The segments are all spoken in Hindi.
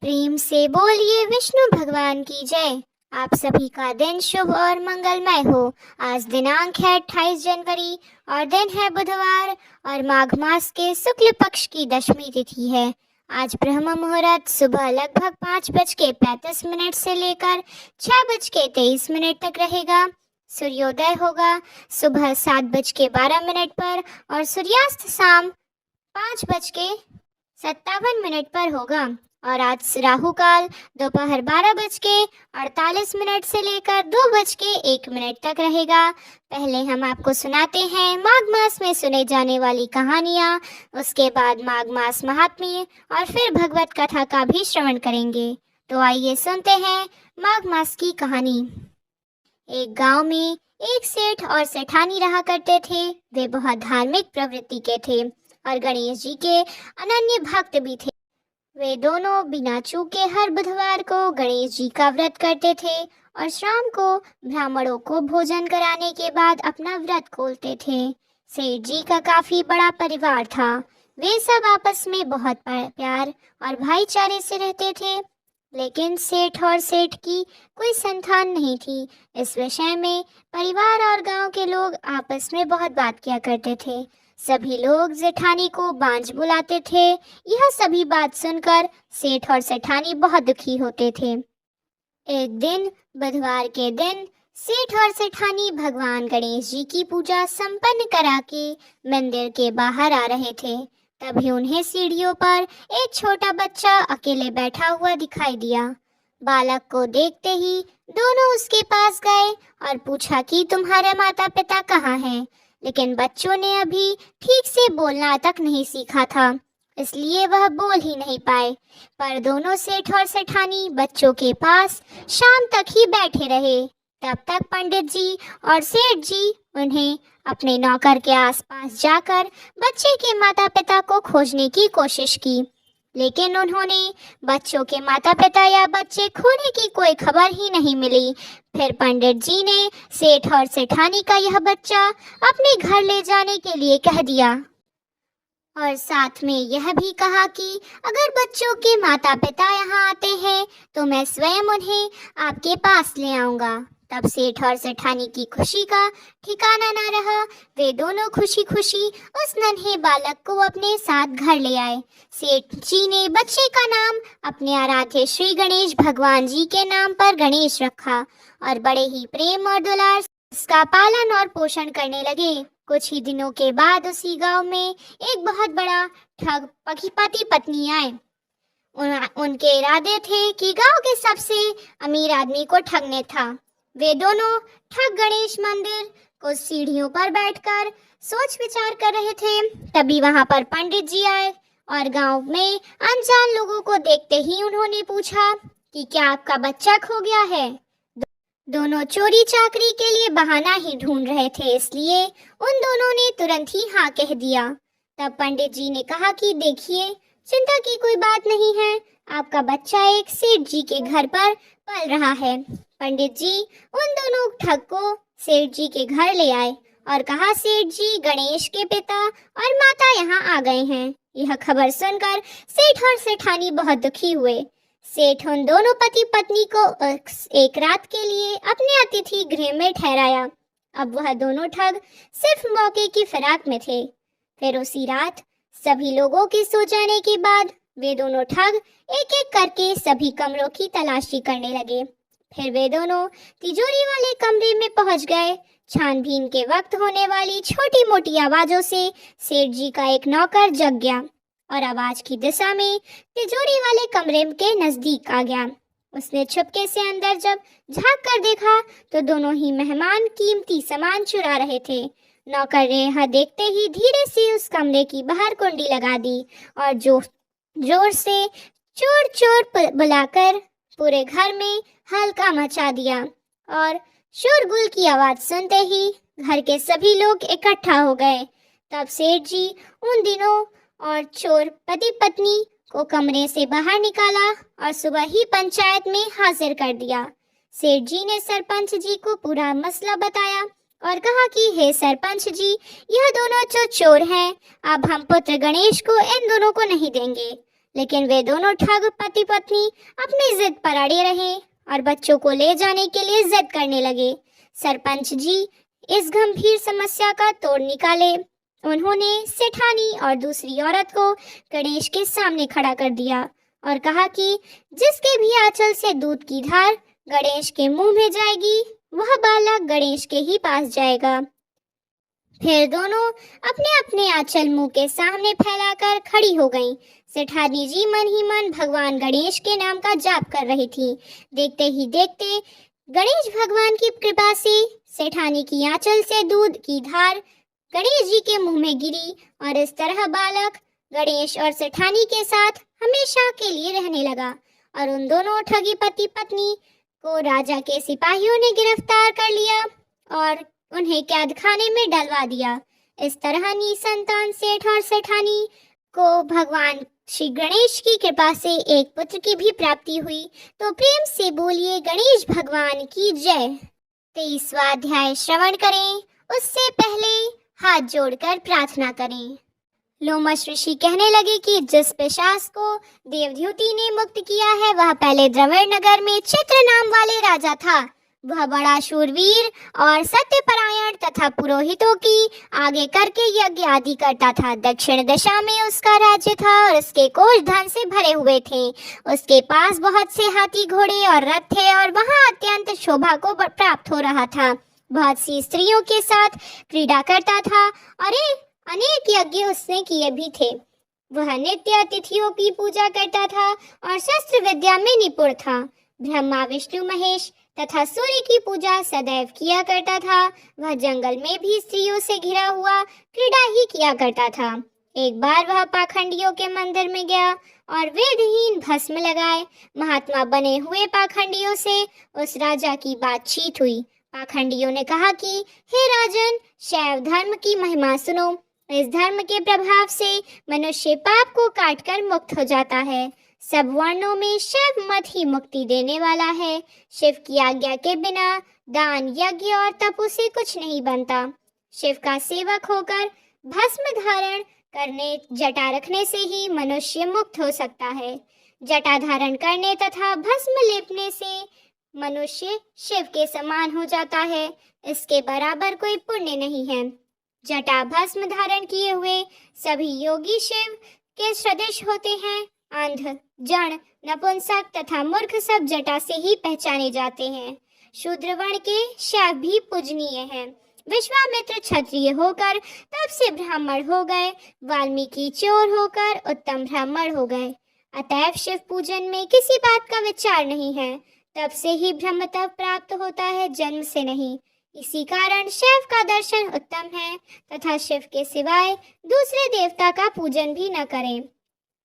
प्रेम से बोलिए विष्णु भगवान की जय। आप सभी का दिन शुभ और मंगलमय हो। आज दिनांक है 28 जनवरी और दिन है बुधवार और माघ मास के शुक्ल पक्ष की दशमी तिथि है। आज ब्रह्म मुहूर्त सुबह लगभग 5:35 से लेकर 6:23 तक रहेगा। सूर्योदय होगा सुबह 7:12 पर और सूर्यास्त शाम 5:57 पर होगा। और आज राहु काल दोपहर 12:48 से लेकर 2:01 तक रहेगा। पहले हम आपको सुनाते हैं माघ मास में सुने जाने वाली कहानियाँ, उसके बाद माघ मास महात्म्य और फिर भगवत कथा का भी श्रवण करेंगे। तो आइए सुनते हैं माघ मास की कहानी। एक गांव में एक सेठ और सेठानी रहा करते थे। वे बहुत धार्मिक प्रवृत्ति के थे और गणेश जी के अनन्य भक्त भी थे। वे दोनों बिना चूके हर बुधवार को गणेश जी का व्रत करते थे और शाम को ब्राह्मणों को भोजन कराने के बाद अपना व्रत खोलते थे। सेठ जी का काफी बड़ा परिवार था। वे सब आपस में बहुत प्यार और भाईचारे से रहते थे, लेकिन सेठ और सेठ की कोई संतान नहीं थी। इस विषय में परिवार और गांव के लोग आपस में बहुत बात किया करते थे। सभी लोग जेठानी को बांझ बुलाते थे। यह सभी बात सुनकर सेठ और सेठानी बहुत दुखी होते थे। एक दिन बुधवार के दिन सेठ और सेठानी भगवान गणेश जी की पूजा संपन्न करा के मंदिर के बाहर आ रहे थे। तभी उन्हें सीढ़ियों पर एक छोटा बच्चा अकेले बैठा हुआ दिखाई दिया। बालक को देखते ही दोनों उसके पास गए और पूछा कि तुम्हारे माता पिता कहाँ हैं। लेकिन बच्चों ने अभी ठीक से बोलना तक नहीं सीखा था, इसलिए वह बोल ही नहीं पाए। पर दोनों सेठ और सेठानी बच्चों के पास शाम तक ही बैठे रहे। तब तक पंडित जी और सेठ जी उन्हें अपने नौकर के आसपास जाकर बच्चे के माता पिता को खोजने की कोशिश की, लेकिन उन्होंने बच्चों के माता पिता या बच्चे खोने की कोई खबर ही नहीं मिली। फिर पंडित जी ने सेठ और सेठानी का यह बच्चा अपने घर ले जाने के लिए कह दिया और साथ में यह भी कहा कि अगर बच्चों के माता पिता यहाँ आते हैं तो मैं स्वयं उन्हें आपके पास ले आऊँगा। तब सेठ और सेठानी की खुशी का ठिकाना न रहा। वे दोनों खुशी खुशी उस नन्हे बालक को अपने साथ घर ले आए। सेठ जी ने बच्चे का नाम अपने आराध्य श्री गणेश भगवान जी के नाम पर गणेश रखा और बड़े ही प्रेम और दुलार इसका पालन और पोषण करने लगे। कुछ ही दिनों के बाद उसी गांव में एक बहुत बड़ा ठग पति पत्नी आए। उनके इरादे थे कि गांव के सबसे अमीर आदमी को ठगने था। वे दोनों ठग गणेश मंदिर को सीढ़ियों पर बैठकर सोच विचार कर रहे थे। तभी वहां पर पंडित जी आए और गांव में अनजान लोगों को देखते ही उन्होंने पूछा कि क्या आपका बच्चा खो गया है। दोनों चोरी चाकरी के लिए बहाना ही ढूंढ रहे थे, इसलिए उन दोनों ने तुरंत ही हाँ कह दिया। तब पंडित जी ने कहा कि देखिए, चिंता की कोई बात नहीं है, आपका बच्चा एक सेठ जी के घर पर पल रहा है। पंडित जी उन दोनों ठग को सेठ जी के घर ले आए और कहा, सेठ जी, गणेश के पिता और माता यहाँ आ गए हैं। यह खबर सुनकर सेठ और सेठानी बहुत दुखी हुए। सेठ उन दोनों पति पत्नी को एक रात के लिए अपने अतिथि गृह में ठहराया। अब वह दोनों ठग सिर्फ मौके की फिराक में थे। फिर उसी रात सभी लोगों के सो जाने के बाद वे दोनों ठग एक एक करके सभी कमरों की तलाशी करने लगे। फिर वे दोनों तिजोरी वाले कमरे में पहुंच गए। छानबीन के वक्त होने वाली छोटी मोटी आवाजों से सेठ जी का एक नौकर जग गया और आवाज की दिशा में तिजोरी वाले कमरे के नजदीक आ गया। उसने छुपके से अंदर जब झांक कर देखा तो दोनों ही मेहमान कीमती सामान चुरा रहे थे। नौकर ने यह देखते ही धीरे से उस कमरे की बाहर कुंडी लगा दी और जोर से चोर चोर बुलाकर पूरे घर में हल्का मचा दिया। और शोरगुल की आवाज सुनते ही घर के सभी लोग इकट्ठा हो गए। तब सेठ जी उन दिनों और चोर पति पत्नी को कमरे से बाहर निकाला और सुबह ही पंचायत में हाजिर कर दिया। सेठ जी ने सरपंच जी को पूरा मसला बताया और कहा कि हे सरपंच जी, यह दोनों जो चोर हैं, अब हम पुत्र गणेश को इन दोनों को नहीं देंगे। लेकिन वे दोनों ठग पति पत्नी अपनी जिद पर अड़े रहे और बच्चों को ले जाने के लिए जिद करने लगे। सरपंच जी इस गंभीर समस्या का तोड़ निकाले। उन्होंने सेठानी और दूसरी औरत को गणेश के सामने खड़ा कर दिया और कहा कि जिसके भी आंचल से दूध की धार गणेश के मुंह में जाएगी वह बालक गणेश के ही पास जाएगा। फिर दोनों अपने अपने आंचल मुंह के सामने फैलाकर खड़ी हो गईं। सेठानी जी मन ही मन भगवान गणेश के नाम का जाप कर रही थी। देखते ही देखते गणेश भगवान की कृपा से सेठानी की आंचल से दूध की धार गणेश जी के मुंह में गिरी और इस तरह बालक गणेश और सेठानी के साथ हमेशा के लिए रहने लगा। और उन दोनों ठगी पति पत्नी को राजा के सिपाहियों ने गिरफ्तार कर लिया और उन्हें कैद खाने में डलवा दिया। इस तरह निसंतान सेठ और सेठानी को भगवान श्री गणेश की कृपा से एक पुत्र की भी प्राप्ति हुई। तो प्रेम से बोलिए गणेश भगवान की जय। 23वां अध्याय श्रवण करें, उससे पहले हाथ जोड़कर प्रार्थना करें। लोमश ऋषि कहने लगे कि जिस पिशाच को देवद्युति ने मुक्त किया है वह पहले द्रविड़ नगर में चित्र नाम वाले राजा था। वह बड़ा शूरवीर और सत्यपरायण तथा पुरोहितों की आगे करके यज्ञ आदि करता था। दक्षिण दिशा में उसका राज्य था और उसके कोष धन से भरे हुए थे। उसके पास बहुत से हाथी घोड़े और रथ थे और वहां अत्यंत शोभा को प्राप्त हो रहा था। बहुत सी स्त्रियों के साथ क्रीड़ा करता था और अनेक यज्ञ उसने किए भी थे। वह नित्य अतिथियों की पूजा करता था और शस्त्र विद्या में निपुण था। ब्रह्मा विष्णु महेश तथा सूर्य की पूजा सदैव किया करता था। वह जंगल में भी स्त्रियों से घिरा हुआ क्रीड़ा ही किया करता था। एक बार वह पाखंडियों के मंदिर में गया और वेदहीन भस्म लगाए महात्मा बने हुए पाखंडियों से उस राजा की बातचीत हुई। पाखंडियों ने कहा कि हे राजन, शैव धर्म की महिमा सुनो। इस धर्म के प्रभाव से मनुष्य पाप को काटकर मुक्त हो जाता है। सब वर्णों में शैव मत ही मुक्ति देने वाला है। शिव की आज्ञा के बिना दान यज्ञ और तप से कुछ नहीं बनता। शिव का सेवक होकर भस्म धारण करने जटा रखने से ही मनुष्य मुक्त हो सकता है। जटा धारण करने तथा भस्म लेपने से मनुष्य शिव के समान हो जाता है। इसके बराबर कोई पुण्य नहीं है। जटा भस्म धारण किए हुए सभी योगी शिव के सदृश होते हैं। अंध, जड़, नपुंसक तथा मूर्ख सब जटा से ही पहचाने जाते हैं। शूद्र वर्ण के शैव भी पूजनीय हैं। विश्वामित्र क्षत्रिय होकर तब से ब्राह्मण हो गए। वाल्मीकि चोर होकर उत्तम ब्राह्मण हो गए। अतएव शिव पूजन में किसी बात का विचार नहीं है। तब से ही ब्रह्म तब प्राप्त होता है, जन्म से नहीं। इसी कारण शिव का दर्शन उत्तम है तथा शिव के सिवाय दूसरे देवता का पूजन भी न करें।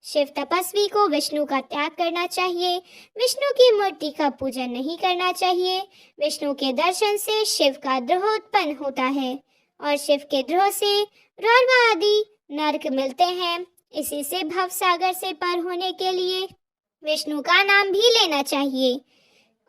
शिव तपस्वी को विष्णु का त्याग करना चाहिए। विष्णु की मूर्ति का पूजन नहीं करना चाहिए। विष्णु के दर्शन से शिव का द्रोह उत्पन्न होता है और शिव के द्रोह से रौरव आदि नरक मिलते हैं। इसी से भव सागर से पार होने के लिए विष्णु का नाम भी लेना चाहिए।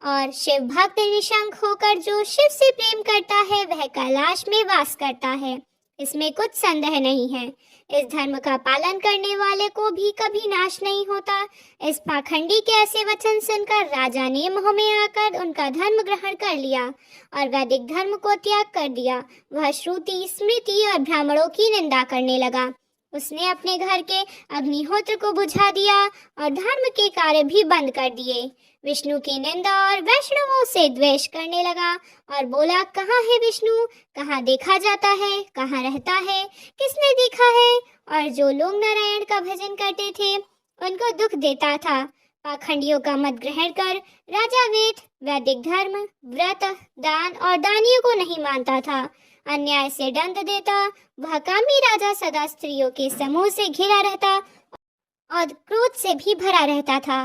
और शिव भक्त निशंक होकर जो शिव से प्रेम करता है वह कैलाश में वास करता है, इसमें कुछ संदेह नहीं है। इस धर्म का पालन करने वाले को भी कभी नाश नहीं होता। इस पाखंडी के ऐसे वचन सुनकर राजा ने मोह में आकर उनका धर्म ग्रहण कर लिया और वैदिक धर्म को त्याग कर दिया। वह श्रुति, स्मृति और ब्राह्मणों की निंदा करने लगा। उसने अपने घर के अग्निहोत्र को बुझा दिया और धर्म के कार्य भी बंद कर दिए। विष्णु की निंदा और वैष्णवों से द्वेष करने लगा और बोला, कहाँ है विष्णु, कहाँ देखा जाता है, कहाँ रहता है, किसने देखा है। और जो लोग नारायण का भजन करते थे उनको दुख देता था। पाखंडियों का मत ग्रहण कर राजा वेद, वैदिक धर्म, व्रत, दान और दानियों को नहीं मानता था। अन्याय से दंड देता। वह कामी राजा सदा स्त्रियों के समूह से घिरा रहता और क्रोध से भी भरा रहता था।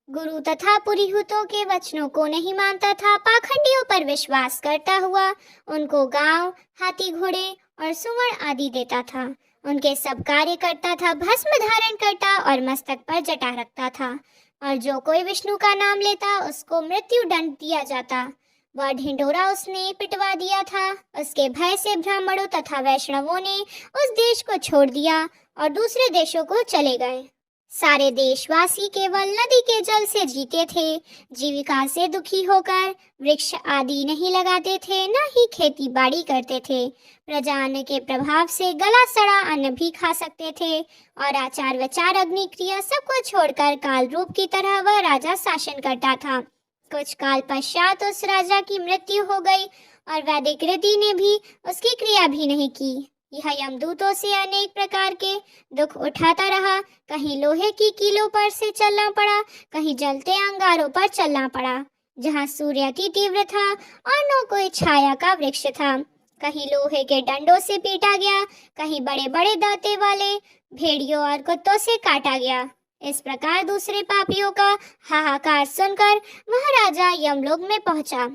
गुरु तथा पुरोहितों के वचनों को नहीं मानता था। पाखंडियों पर विश्वास करता हुआ उनको गांव, हाथी घोड़े और सुवर्ण आदि देता था। उनके सब कार्य करता था। भस्म धारण करता और मस्तक पर जटा रखता था। और जो कोई विष्णु का नाम लेता उसको मृत्यु दंड दिया जाता। वह ढिंढोरा उसने पिटवा दिया था। उसके भय से ब्राह्मणों तथा वैष्णवों ने उस देश को छोड़ दिया और दूसरे देशों को चले गए। सारे देशवासी केवल नदी के जल से जीते थे। जीविका से दुखी होकर वृक्ष आदि नहीं लगाते थे, न ही खेती बाड़ी करते थे। प्रजा अन्न के प्रभाव से गला सड़ा अन्न भी खा सकते थे और आचार विचार अग्नि क्रिया सबको छोड़कर काल रूप की तरह वह राजा शासन करता था। कुछ काल पश्चात उस राजा की मृत्यु हो गई और वैदिक रीति ने भी उसकी क्रिया भी नहीं की। यह यमदूतों से अनेक प्रकार के दुख उठाता रहा। कहीं लोहे की कीलों पर से चलना पड़ा, कहीं जलते अंगारों पर चलना पड़ा। जहाँ सूर्य अति तीव्र था और न कोई छाया का वृक्ष था, कहीं लोहे के डंडों से पीटा गया, कहीं बड़े बड़े दांते वाले भेड़ियों और कुत्तों से काटा गया। इस प्रकार दूसरे पापियों का हाहाकार सुनकर वह राजा यमलोक में पहुंचा।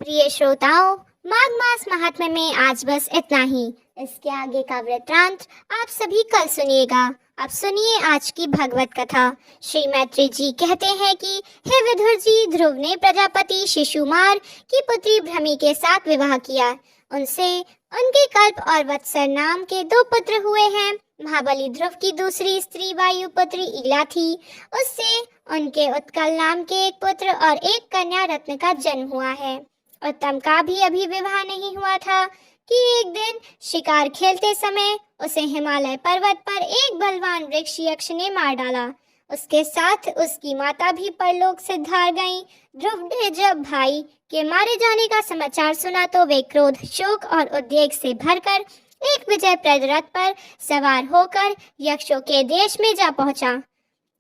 प्रिय श्रोताओं, माघ मास महात्म्य में आज बस इतना ही। इसके आगे का वृत्तांत आप सभी कल सुनिएगा। अब सुनिए आज की भगवत कथा। श्री मैत्री जी कहते हैं कि हे विदुर जी, ध्रुव ने प्रजापति शिशुमार की पुत्री भ्रमी के साथ विवाह किया। उनसे उनके कल्प और वत्सर नाम के 2 पुत्र हुए हैं। महाबली ध्रुव की दूसरी स्त्री वायुपुत्री ईला थी। उससे उनके उत्कल नाम के एक पुत्र और एक कन्या रत्न का जन्म हुआ है। उत्तम का भी अभी विवाह नहीं हुआ था कि एक दिन शिकार खेलते समय उसे हिमालय पर्वत पर एक बलवान वृक्ष यक्ष ने मार डाला। उसके साथ उसकी माता भी परलोक से धार गईं। ध्रुव ने जब भाई के मारे जाने का समाचार सुना तो वे क्रोध, शोक और उद्वेग से भरकर एक विजयप्रद रथ पर सवार होकर यक्षों के देश में जा पहुंचा।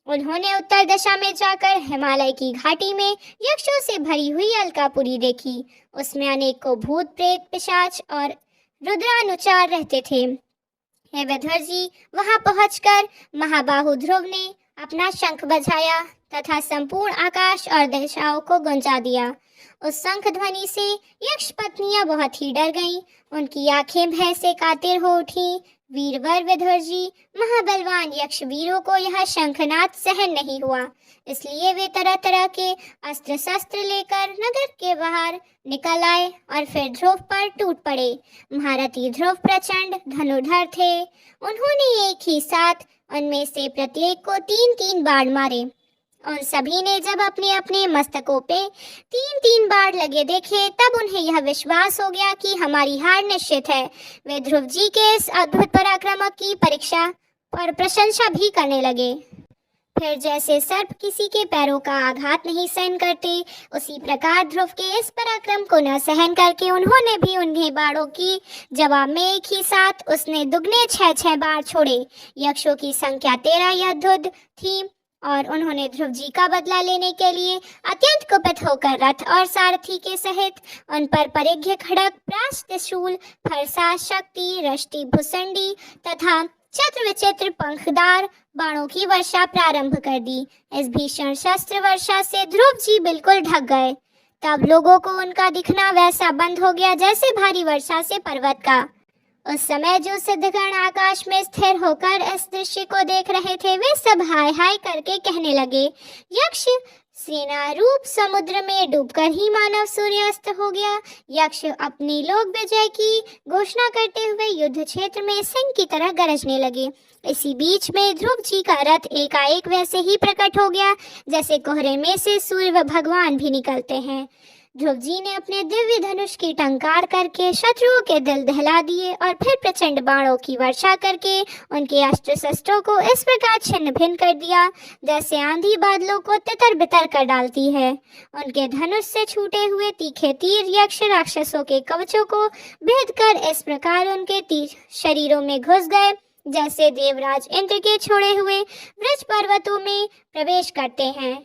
उन्होंने उत्तर दिशा में जाकर हिमालय की घाटी में यक्षों से भरी हुई अलकापुरी देखी। उसमें अनेकों भूत, प्रेत, पिशाच और रुद्रानुचार रहते थे। हे विदुर जी, वहां पहुंचकर महाबाहु ध्रुव ने अपना शंख बजाया तथा संपूर्ण आकाश और दिशाओं को गुंजा दिया। उस शंख ध्वनि से यक्ष पत्नियां बहुत ही डर गईं। उनकी आंखें भय से कातिर हो उठी। वीरवर विदुर जी, महाबलवान यक्ष वीरों को यह शंखनाद सहन नहीं हुआ, इसलिए वे तरह तरह के अस्त्र शस्त्र लेकर नगर के बाहर निकल आए और फिर ध्रुव पर टूट पड़े। महारथी ध्रुव प्रचंड धनुर्धर थे। उन्होंने एक ही साथ उनमें से प्रत्येक को 3-3 बाण मारे। उन सभी ने जब अपने अपने मस्तकों पे 3-3 बाण लगे देखे, तब उन्हें यह विश्वास हो गया कि हमारी हार निश्चित है। वे ध्रुव जी के इस अद्भुत पराक्रम की परीक्षा और प्रशंसा भी करने लगे। फिर जैसे सर्प किसी के पैरों का आघात नहीं सहन करते, उसी प्रकार ध्रुव के इस पराक्रम को न सहन करके उन्होंने भी उन्हें बाणों की जवाब में एक ही साथ उसने दुगने 6-6 बाण छोड़े। यक्षों की संख्या 13 या दुध थी और उन्होंने ध्रुव जी का बदला लेने के लिए अत्यंत कुपित होकर रथ और सारथी के सहित उन पर परिघ, खड़ग, प्रास, त्रिशूल, फरसा, शक्ति, रष्टि, भुसंडी तथा चित्र विचित्र पंखदार बाणों की वर्षा प्रारंभ कर दी। इस भीषण शस्त्र वर्षा से ध्रुव जी बिल्कुल ढक गए। तब लोगों को उनका दिखना वैसा बंद हो गया जैसे भारी वर्षा से पर्वत का। उस समय जो सिद्धगण आकाश में स्थिर होकर इस दृश्य को देख रहे थे, वे सब हाय हाय करके कहने लगे, यक्ष सेना रूप समुद्र में डूबकर ही मानव सूर्यास्त हो गया। यक्ष अपनी लोक विजय की घोषणा करते हुए युद्ध क्षेत्र में सिंह की तरह गरजने लगे। इसी बीच में ध्रुव जी का रथ एकाएक वैसे ही प्रकट हो गया जैसे कोहरे में से सूर्य भगवान भी निकलते हैं। ध्रुव जी ने अपने दिव्य धनुष की टंकार करके शत्रुओं के दिल दहला दिए और फिर प्रचंड बाणों की वर्षा करके उनके अस्त्र शस्त्रों को इस प्रकार छिन्न भिन्न कर दिया जैसे आंधी बादलों को तितर बितर कर डालती है। उनके धनुष से छूटे हुए तीखे तीर यक्ष राक्षसों के कवचों को भेद कर इस प्रकार उनके तीर शरीरों में घुस गए जैसे देवराज इंद्र के छोड़े हुए वृक्ष पर्वतों में प्रवेश करते हैं।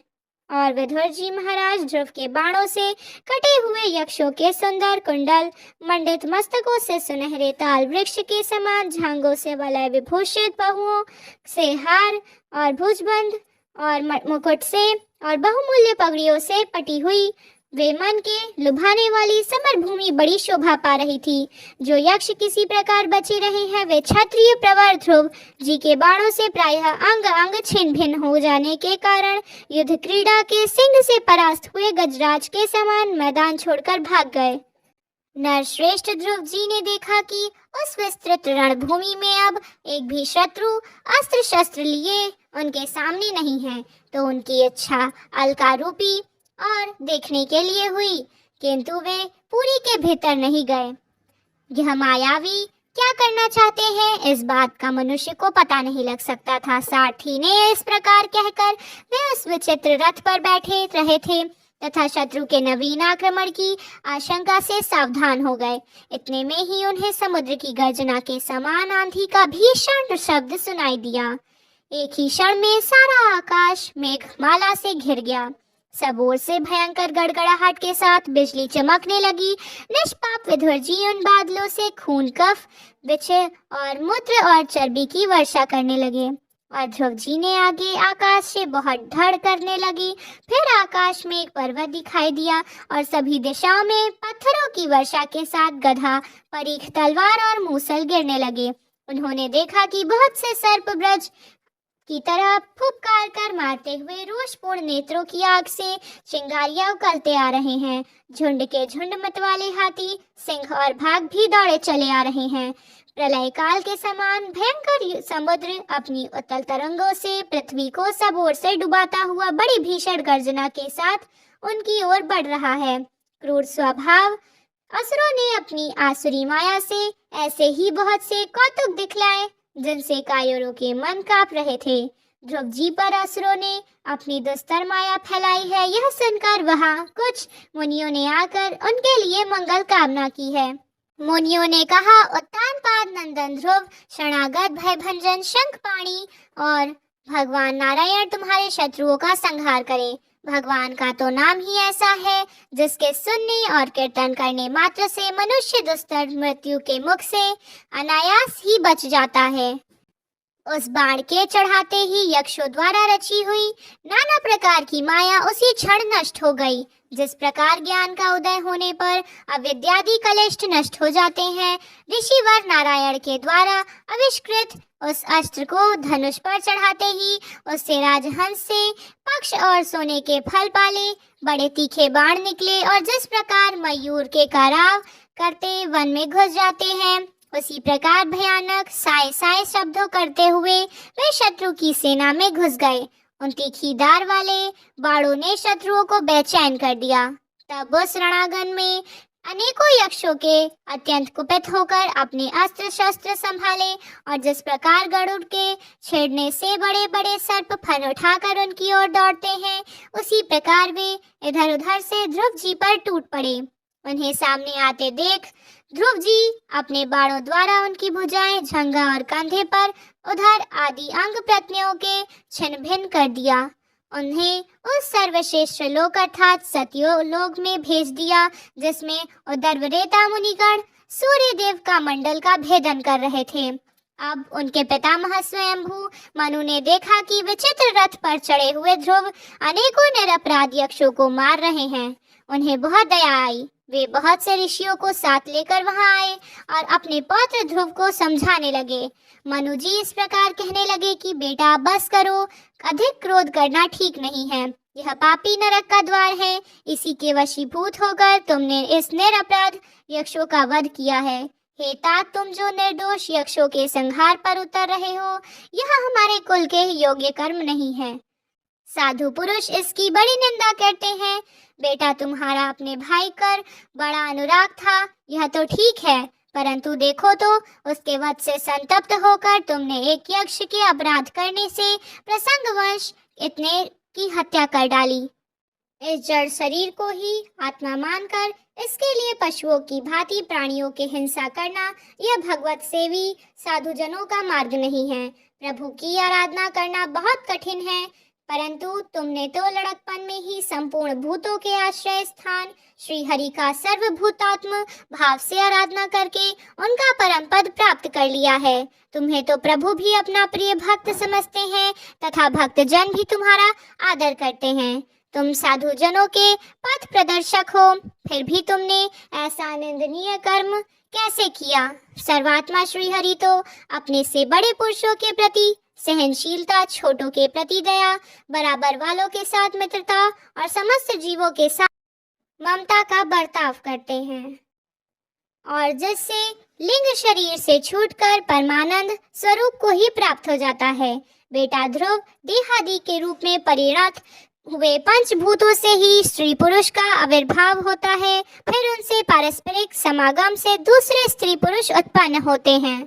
और विदुर जी महाराज ध्रुव के बाणों से कटे हुए यक्षों के सुंदर कुंडल मंडित मस्तकों से सुनहरे ताल वृक्ष के समान झांगों से वलय विभूषित बहुओं से हार और भुजबंद और मुकुट से और बहुमूल्य पगड़ियों से पटी हुई वे मन के लुभाने वाली समर भूमि बड़ी शोभा पा रही थी। जो यक्ष किसी प्रकार बचे रहे हैं वे क्षत्रिय प्रवर ध्रुव जी के बाणों से प्रायः अंग अंग छिन्न भिन्न हो जाने के कारण युद्ध क्रीड़ा के सिंह से परास्त हुए गजराज के समान मैदान छोड़कर भाग गए। नरश्रेष्ठ ध्रुव जी ने देखा कि उस विस्तृत रणभूमि में अब एक भी शत्रु अस्त्र शस्त्र लिए उनके सामने नहीं है, तो उनकी इच्छा अलका रूपी और देखने के लिए हुई, किंतु वे पुरी के भीतर नहीं गए। यह मायावी क्या करना चाहते हैं, इस बात का मनुष्य को पता नहीं लग सकता था। सारथी ने इस प्रकार कहकर वे उस विचित्र रथ पर बैठे रहे थे तथा शत्रु के नवीन आक्रमण की आशंका से सावधान हो गए। इतने में ही उन्हें समुद्र की गर्जना के समान आंधी का भीषण शब्द सुनाई दिया। एक ही क्षण में सारा आकाश मेघमाला से घिर गया। सब ओर से भयंकर गड़गड़ाहट के साथ बिजली चमकने लगी। निष्पाप विधुर जी उन बादलों से खून, कफ, बिच्छे और मूत्र और चर्बी की वर्षा करने लगे और ध्रुव जी ने आगे आकाश से बहुत ढड़ करने लगी। फिर आकाश में एक पर्वत दिखाई दिया और सभी दिशाओं में पत्थरों की वर्षा के साथ गधा, परीख, तलवार और मूसल गिरने लगे। उन्होंने देखा कि बहुत से सर्प ब्रज की तरह फुफकार कर मारते हुए रोषपूर्ण नेत्रों की आग से चिंगारियां उगलते आ रहे हैं। झुंड के झुंड मतवाले हाथी, सिंह और बाघ भी दौड़े चले आ रहे हैं। प्रलय काल के समान भयंकर समुद्र अपनी उथल तरंगों से पृथ्वी को सब ओर से डुबाता हुआ बड़ी भीषण गर्जना के साथ उनकी ओर बढ़ रहा है। क्रूर स्वभाव असुरों ने अपनी आसुरी माया से ऐसे ही बहुत से कौतुक दिखलाए जिनसे कायरों के मन कांप रहे थे। ध्रुव जी पर असुरों ने अपनी दुस्तर माया फैलाई है, यह सुनकर वहां कुछ मुनियों ने आकर उनके लिए मंगल कामना की है। मुनियों ने कहा, उत्तानपाद नंदन ध्रुव, शरणागत भयभंजन शंखपाणि और भगवान नारायण तुम्हारे शत्रुओं का संहार करें। भगवान का तो नाम ही ऐसा है जिसके सुनने और कीर्तन करने मात्र से मनुष्य दुस्तर मृत्यु के मुख से अनायास ही बच जाता है। उस बाण के चढ़ाते ही यक्षों द्वारा रची हुई नाना प्रकार की माया उसी क्षण नष्ट हो गई। जिस प्रकार ज्ञान का उदय होने पर अविद्यादि कलेष्ट नष्ट हो जाते हैं, ऋषिवर नारायण के द्वारा आविष्कृत उस अस्त्र को धनुष पर चढ़ाते ही उससे राजहंस से पक्ष और सोने के फल पाले बड़े तीखे बाण निकले और जिस प्रकार मयूर के कराव करते वन में घुस जाते हैं, उसी प्रकार भयानक साय साय शब्दों करते हुए वे शत्रु की सेना में घुस गए। उन तीखीदार वाले बाणों ने शत्रुओं को बेचैन कर दिया। तब उस रणांगन में अनेकों यक्षों के अत्यंत कुपित होकर अपने अस्त्र शस्त्र संभाले और जिस प्रकार गरुड़ के छेड़ने से बड़े बड़े सर्प फन उठाकर उनकी ओर दौड़ते हैं, उसी प्रकार वे इधर उधर से ध्रुव जी पर टूट पड़े। उन्हें सामने आते देख ध्रुव जी अपने बाणों द्वारा उनकी भुजाएं, जंघा और कंधे पर उधर आदि अंग प्रत्ययों के छिन्न भिन्न कर दिया। उन्हें उस सर्वश्रेष्ठ लोक अर्थात सत्यो लोक में भेज दिया जिसमें उदर्वरेता मुनिगण सूर्य देव का मंडल का भेदन कर रहे थे। अब उनके पितामह स्वयंभू मनु ने देखा कि विचित्र रथ पर चढ़े हुए ध्रुव अनेकों निरपराध यक्षों को मार रहे हैं। उन्हें बहुत दया आई। वे बहुत से ऋषियों को साथ लेकर वहां आए और अपने पौत्र ध्रुव को समझाने लगे। मनु जी इस प्रकार कहने लगे कि बेटा बस करो, अधिक क्रोध करना ठीक नहीं है। यह पापी नरक का द्वार है, इसी के वशीभूत होकर तुमने इस निरपराध यक्षों का वध किया है। हे तात, तुम जो निर्दोष यक्षों के संहार पर उतर रहे हो, यह हमारे कुल के योग्य कर्म नहीं है। साधु पुरुष इसकी बड़ी निंदा करते हैं। बेटा तुम्हारा अपने भाई कर बड़ा अनुराग था, यह तो ठीक है, परंतु देखो तो उसके वध से संतप्त होकर तुमने एक यक्ष के अपराध करने से प्रसंगवश इतने की हत्या कर डाली। इस जड़ शरीर को ही आत्मा मानकर इसके लिए पशुओं की भांति प्राणियों की हिंसा करना यह भगवत सेवी साधुजनों का मार्ग नहीं है। प्रभु की आराधना करना बहुत कठिन है, परंतु तुमने तो लड़कपन में ही संपूर्ण भूतों के आश्रय स्थान श्री हरि का सर्वभूतात्म भाव से आराधना करके उनका परम पद प्राप्त कर लिया है। तुम्हें तो प्रभु भी अपना प्रिय भक्त समझते हैं तथा भक्त जन भी तुम्हारा आदर करते हैं। तुम साधु जनों के पथ प्रदर्शक हो, फिर भी तुमने ऐसा निंदनीय कर्म कैसे किया? सर्वात्मा श्री हरि तो अपने से बड़े पुरुषों के प्रति सहनशीलता, छोटों के प्रति दया, बराबर वालों के साथ मित्रता और समस्त जीवों के साथ ममता का बर्ताव करते हैं, और जिससे लिंग शरीर से छूटकर परमानंद स्वरूप को ही प्राप्त हो जाता है। बेटा ध्रुव देहादि के रूप में परिणत हुए पंचभूतों से ही स्त्री पुरुष का आविर्भाव होता है। फिर उनसे पारस्परिक समागम से दूसरे स्त्री पुरुष उत्पन्न होते हैं।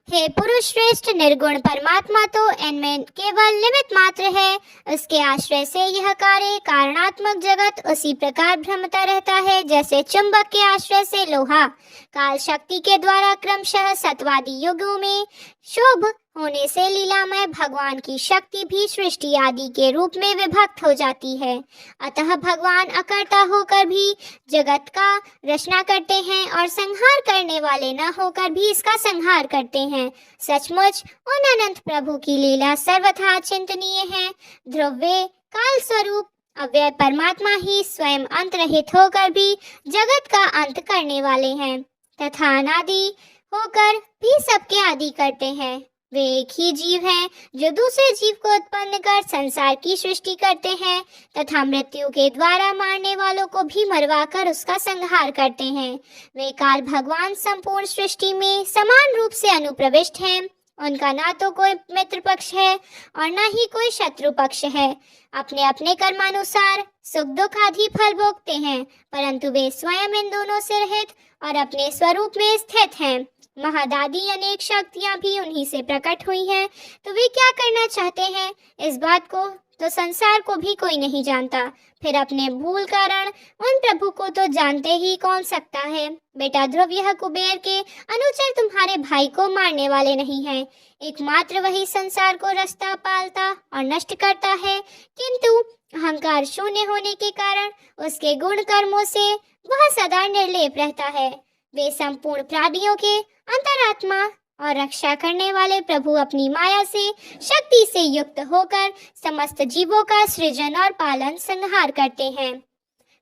हे पुरुष श्रेष्ठ, निर्गुण परमात्मा तो इनमें केवल निमित्त मात्र है। उसके आश्रय से यह कार्य कारणात्मक जगत उसी प्रकार भ्रमता रहता है जैसे चुंबक के आश्रय से लोहा काल शक्ति के द्वारा क्रमशः सत्वादि युगों में शोभ होने से लीलामय भगवान की शक्ति भी सृष्टि आदि के रूप में विभक्त हो जाती है। अतः भगवान अकर्ता होकर भी जगत का रचना करते हैं और संहार करने वाले न होकर भी इसका संहार करते हैं। सचमुच उन अनंत प्रभु की लीला सर्वथा चिंतनीय है। ध्रुवे काल स्वरूप अव्यय परमात्मा ही स्वयं अंत रहित होकर भी जगत का अंत करने वाले हैं तथा अनादि होकर भी सबके आदि करते हैं। वे एक ही जीव हैं जो दूसरे जीव को उत्पन्न कर संसार की सृष्टि करते हैं तथा मृत्यु के द्वारा मारने वालों को भी मरवा कर उसका संहार करते हैं। वे काल भगवान संपूर्ण सृष्टि में समान रूप से अनुप्रविष्ट हैं। उनका ना तो कोई मित्र पक्ष है और न ही कोई शत्रु पक्ष है। अपने अपने कर्मानुसार सुख दुख आदि फल भोगते हैं, परंतु वे स्वयं इन दोनों से रहित और अपने स्वरूप में स्थित हैं। महदादि अनेक शक्तियां भी उन्हीं से प्रकट हुई हैं, तो वे क्या करना चाहते हैं इस बात को तो संसार को भी कोई नहीं जानता। फिर अपने भूल कारण उन प्रभु को तो जानते ही कौन सकता है। बेटा ध्रुव, यह कुबेर के अनुचर तुम्हारे भाई को मारने वाले नहीं हैं। एकमात्र वही संसार को रचता पालता और नष्ट करता है, किंतु अहंकार शून्य होने के कारण उसके गुण कर्मों से वह सदा निर्लेप रहता है। वे संपूर्ण प्राणियों के अंतरात्मा और रक्षा करने वाले प्रभु अपनी माया से शक्ति से युक्त होकर समस्त जीवों का सृजन और पालन संहार करते हैं।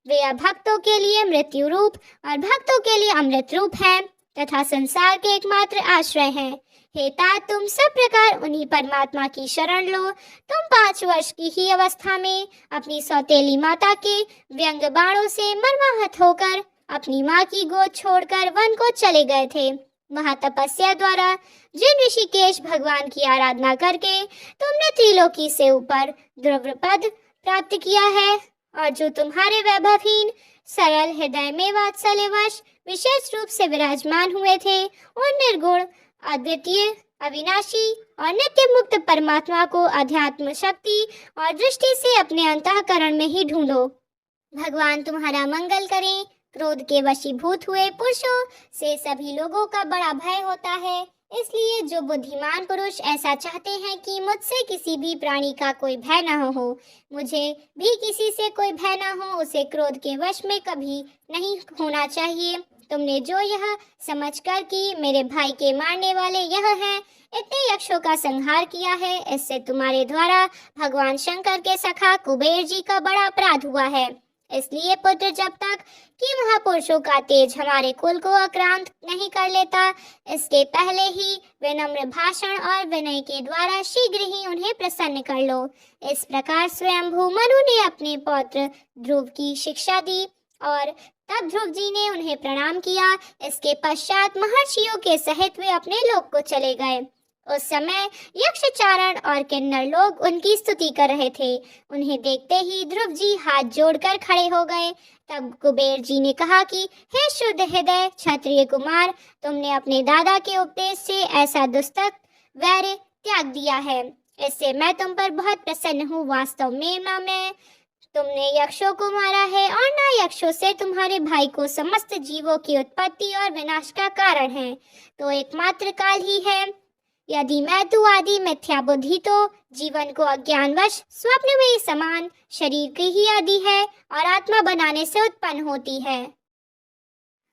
वे अभक्तों के लिए मृत्यु रूप और भक्तों के लिए अमृत रूप हैं तथा संसार के एकमात्र आश्रय हैं। हे तात, तुम सब प्रकार उन्हीं परमात्मा की शरण लो। तुम 5 वर्ष की ही अवस्था में अपनी सौतेली माता के व्यंग बाणों से मर्माहत होकर अपनी माँ की गोद छोड़कर वन को चले गए थे। वहाँ तपस्या द्वारा जिन ऋषिकेश भगवान की आराधना करके तुमने त्रिलोकी से ऊपर ध्रुव पद प्राप्त किया है और जो तुम्हारे वैभवहीन सरल हृदय में वात्सल्यवश विशेष रूप से विराजमान हुए थे, उन निर्गुण अद्वितीय अविनाशी और नित्य मुक्त परमात्मा को अध्यात्म शक्ति और दृष्टि से अपने अंतःकरण में ही ढूंढो। भगवान तुम्हारा मंगल करें। क्रोध के वशीभूत हुए पुरुषों से सभी लोगों का बड़ा भय होता है, इसलिए जो बुद्धिमान पुरुष ऐसा चाहते हैं कि मुझसे किसी भी प्राणी का कोई भय न हो, मुझे भी किसी से कोई भय न हो, उसे क्रोध के वश में कभी नहीं होना चाहिए। तुमने जो यह समझकर कि मेरे भाई के मारने वाले यह हैं, इतने यक्षों का संहार किया है, इससे तुम्हारे द्वारा भगवान शंकर के सखा कुबेर जी का बड़ा अपराध हुआ है। इसलिए पुत्र, जब तक कि महापुरुषों का तेज हमारे कुल को आक्रांत नहीं कर लेता, इसके पहले ही विनम्र भाषण और विनय के द्वारा शीघ्र ही उन्हें प्रसन्न कर लो। इस प्रकार स्वयंभू मनु ने अपने पौत्र ध्रुव की शिक्षा दी और तब ध्रुव जी ने उन्हें प्रणाम किया। इसके पश्चात महर्षियों के सहित वे अपने लोक को चले गए। उस समय यक्षचारण और किन्नर लोग उनकी स्तुति कर रहे थे। उन्हें देखते ही ध्रुव जी हाथ जोड़कर खड़े हो गए। तब कुबेर जी ने कहा कि हे शुद्ध हृदय क्षत्रिय कुमार, तुमने अपने दादा के उपदेश से ऐसा दुस्तक वैर त्याग दिया है, इससे मैं तुम पर बहुत प्रसन्न हूँ। वास्तव में न मैं तुमने यक्षों को मारा है और न यक्षों से तुम्हारे भाई को समस्त जीवों की उत्पत्ति और विनाश का कारण है, तो एकमात्र काल ही है। यदि मैं तू आदि मिथ्या बुद्धि तो जीवन को अज्ञानवश स्वप्न में समान शरीर की ही आदि है और आत्मा बनाने से उत्पन्न होती है।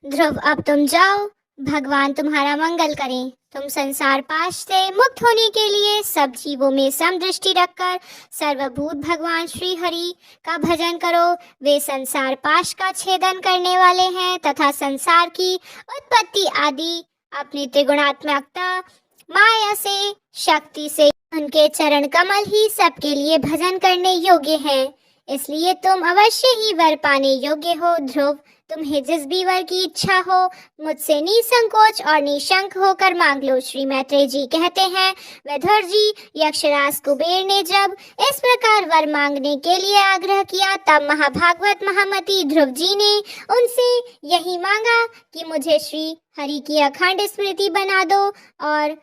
ध्रुव, अब तुम जाओ, भगवान तुम्हारा मंगल करें। तुम संसार पाश से मुक्त होने के लिए सब जीवों में समदृष्टि रखकर सर्वभूत भगवान श्री हरि का भजन करो। वे संसार पाश का छेदन करने वाले हैं तथा संसार की उत्पत्ति आदि अपनी त्रिगुणात्मकता माया से शक्ति से उनके चरण कमल ही सबके लिए भजन करने योग्य हैं। इसलिए तुम अवश्य ही वर पाने योग्य हो ध्रुव। तुम्हें जिस भी वर की इच्छा हो मुझसे निसंकोच और निशंक होकर मांग लो। श्री मैत्रेय जी कहते हैं, विदुर जी, यक्षराज कुबेर ने जब इस प्रकार वर मांगने के लिए आग्रह किया तब महाभागवत महामती ध्रुव जी ने उनसे यही मांगा कि मुझे श्री हरि की अखंड स्मृति बना दो, और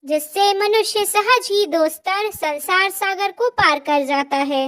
जिससे मनुष्य सहज ही दो स्तर संसार सागर को पार कर जाता है।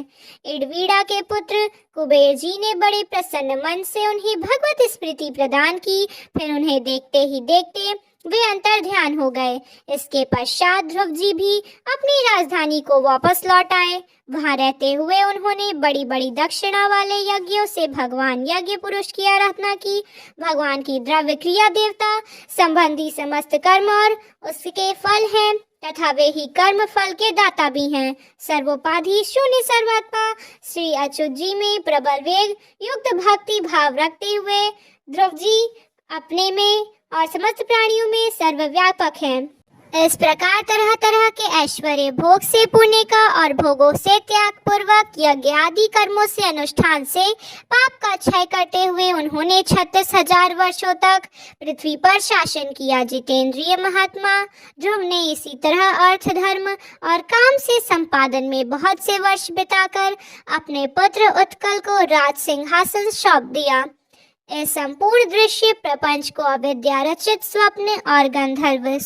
इडवीड़ा के पुत्र कुबेर जी ने बड़े प्रसन्न मन से उन्हें भगवत स्मृति प्रदान की। फिर उन्हें देखते ही देखते वे अंतर ध्यान हो गए। इसके पश्चात ध्रुव जी भी अपनी राजधानी को वापस लौट आए। वहां रहते हुए उन्होंने बड़ी बड़ी दक्षिणा वाले यज्ञों से भगवान यज्ञ पुरुष की आराधना की। भगवान की द्रव्य क्रिया देवता संबंधी समस्त कर्म और उसके फल हैं तथा वे ही कर्म फल के दाता भी हैं। सर्वोपाधि शून्य सर्वात्मा श्री अच्युत जी में प्रबल वेग युक्त भक्ति भाव रखते हुए ध्रुव जी अपने में और समस्त प्राणियों में सर्वव्यापक हैं। इस प्रकार तरह तरह के ऐश्वर्य भोग से पुण्य का और भोगों से त्याग पूर्वक यज्ञ आदि कर्मों से अनुष्ठान से पाप का क्षय करते हुए उन्होंने 36,000 वर्षों तक पृथ्वी पर शासन किया। जितेंद्रिय महात्मा ध्रुव ने इसी तरह अर्थ धर्म और काम से संपादन में बहुत से वर्ष बिताकर अपने पुत्र उत्कल को राज सिंहासन सौंप दिया। इस संपूर्ण दृश्य प्रपंच को अविद्या रचित स्वप्न और गंधर्व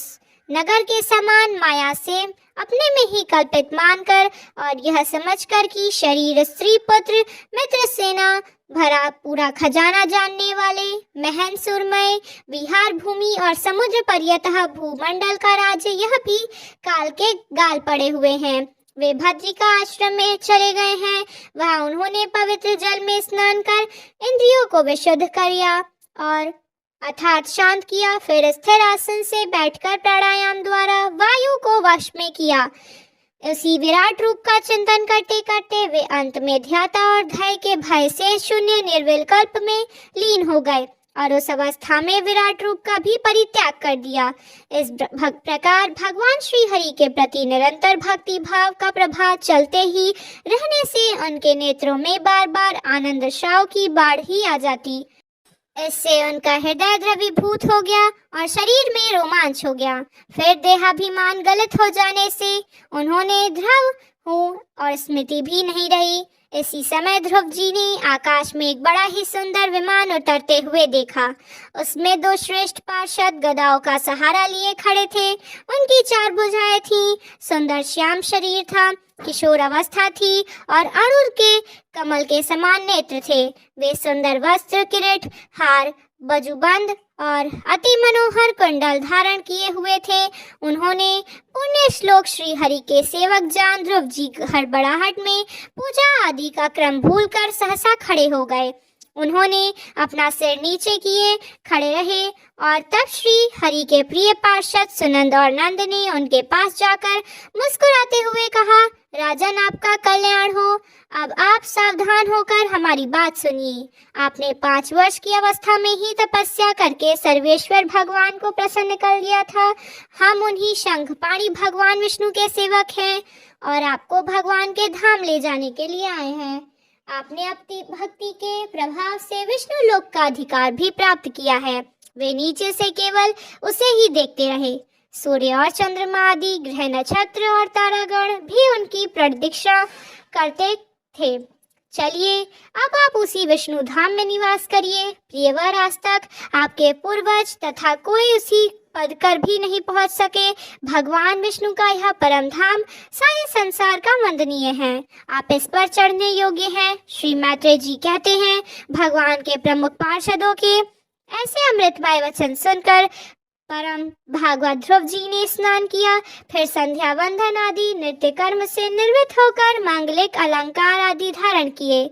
नगर के समान माया से अपने में ही कल्पित मानकर और यह समझकर कि शरीर स्त्री पुत्र मित्र सेना भरा पूरा खजाना जानने वाले महन सुरमय विहार भूमि और समुद्र पर्यतः भूमंडल का राज्य यह भी काल के गाल पड़े हुए हैं। वे भद्रिका आश्रम में चले गए हैं। वहां उन्होंने पवित्र जल में स्नान कर इंद्रियों को विशुद्ध किया और अर्थात शांत किया। फिर स्थिर आसन से बैठकर प्राणायाम द्वारा वायु को वश में किया। उसी विराट रूप का चिंतन करते करते वे अंत में ध्याता और धैर्य के भय से शून्य निर्विकल्प में लीन हो गए और उस अवस्था में विराट रूप का भी परित्याग कर दिया। इस प्रकार भगवान श्री हरि के प्रति निरंतर भक्ति भाव का प्रभाव चलते ही रहने से उनके नेत्रों में बार बार आनंद श्राव की बाढ़ ही आ जाती। इससे उनका हृदय द्रवीभूत हो गया और शरीर में रोमांच हो गया। फिर देहाभिमान गलत हो जाने से उन्होंने ध्रुव हूँ और स्मृति भी नहीं रही। इसी समय ध्रुव जी ने आकाश में एक बड़ा ही सुंदर विमान उतरते हुए देखा। उसमें 2 श्रेष्ठ पार्षद गदाओं का सहारा लिए खड़े थे। उनकी 4 भुजाएं थीं, सुंदर श्याम शरीर था, किशोर अवस्था थी और अरुण के कमल के समान नेत्र थे। वे सुंदर वस्त्र, किरीट, हार, बाजूबंद और अति मनोहर कुंडल धारण किए हुए थे। उन्होंने पुण्य श्लोक श्री हरि के सेवक जान ध्रुव जी हड़बड़ाहट में पूजा आदि का क्रम भूलकर सहसा खड़े हो गए। उन्होंने अपना सिर नीचे किए खड़े रहे और तब श्री हरि के प्रिय पार्षद सुनंद और नंद ने उनके पास जाकर मुस्कुराते हुए कहा, राजन आपका कल्याण हो। अब आप सावधान होकर हमारी बात सुनिए। आपने 5 वर्ष की अवस्था में ही तपस्या करके सर्वेश्वर भगवान को प्रसन्न कर लिया था। हम उन्हीं शंखपाणी भगवान विष्णु के सेवक हैं और आपको भगवान के धाम ले जाने के लिए आए हैं। आपने अपनी भक्ति के प्रभाव से विष्णु लोक का अधिकार भी प्राप्त किया है। वे नीचे से केवल उसे ही देखते रहे। सूर्य और चंद्रमा आदि ग्रह नक्षत्र और तारागण भी उनकी प्रदीक्षा करते थे। चलिए अब आप उसी विष्णु धाम में निवास करिए। प्रियवर, आज तक आपके पूर्वज तथा कोई उसी पद कर भी नहीं पहुंच सके। भगवान विष्णु का यह परम धाम सारे संसार का वंदनीय है। आप इस पर चढ़ने योग्य हैं। श्री मैत्रेय जी कहते हैं, भगवान के प्रमुख पार्षदों के ऐसे अमृतमय वचन सुनकर परम भागवत ध्रुव जी ने स्नान किया। फिर संध्या वंदन आदि नृत्य कर्म से निर्वृत्त होकर मांगलिक अलंकार आदि धारण किए